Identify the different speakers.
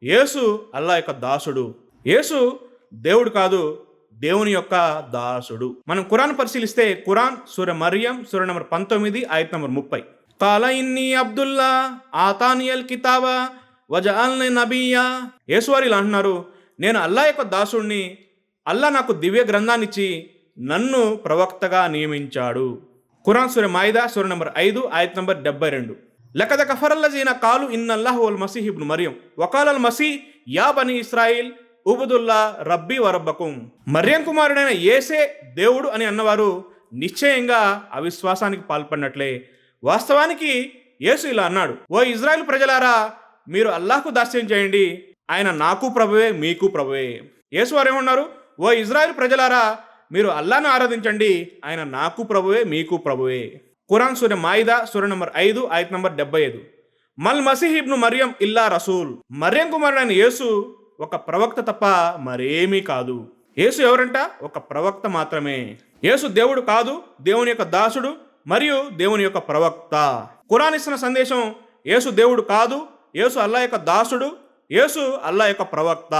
Speaker 1: యేసు అల్లా యొక్క దాసుడు. యేసు దేవుడు కాదు, దేవుని యొక్క దాసుడు. మనం ఖురాన్ పరిశీలిస్తే ఖురాన్ సూర మరియం సూర నంబర్ 19 ఆయత్ నంబర్ 30. కాల ఇన్ని అబ్దుల్లా ఆతానియల్ కితాబా వజఅల్ని నబియ్యా. యేసు వారు ఇలా అంటున్నారు, నేను అల్లా యొక్క దాసుడిని, అల్లా నాకు దివ్య గ్రంథాన్ని ఇచ్చి నన్ను ప్రవక్తగా నియమించాడు. ఖురాన్ సూర మాయిదా సూర నంబర్ 5 ఆయత్ నంబర్ 72. లకద కఫరల్లజీన కాలు ఇన్నల్లాహు వల్ మసీహ్ ఇబ్ను మరియం వకాలల్ మసీహ్ యా బనీ ఇస్రాయిల్ ఉబుదుల్లా రబ్బీ వరబ్బకుం. మరియం కుమారుడైన యేసే దేవుడు అని అన్నవారు నిశ్చయంగా అవిశ్వాసానికి పాల్పడినట్లే. వాస్తవానికి యేసు ఇలా అన్నాడు, ఓ ఇజ్రాయెల్ ప్రజలారా, మీరు అల్లాహకు దాస్యం చేయండి, ఆయన నాకు ప్రభువే మీకు ప్రభువే. యేసు వారు ఏమన్నారు, ఓ ఇజ్రాయెల్ ప్రజలారా, మీరు అల్లాను ఆరాధించండి, ఆయన నాకు ప్రభువే మీకు ప్రభువే. ఖురాన్ సూర మాయిదా సూర నంబర్ 5 ఆయత్ నంబర్ 75. మల్ మసీహ్ ఇబ్ను మరియం ఇల్లా రసూల్. మరియం కుమారుడైన యేసు ఒక ప్రవక్త తప్ప మరేమీ కాదు. యేసు ఎవరంట? ఒక ప్రవక్త మాత్రమే. యేసు దేవుడు కాదు, దేవుని యొక్క దాసుడు మరియు దేవుని యొక్క ప్రవక్త. ఖురాన్ ఇస్తున్న సందేశం, యేసు దేవుడు కాదు, యేసు అల్లా యొక్క దాసుడు, యేసు అల్లా యొక్క ప్రవక్త.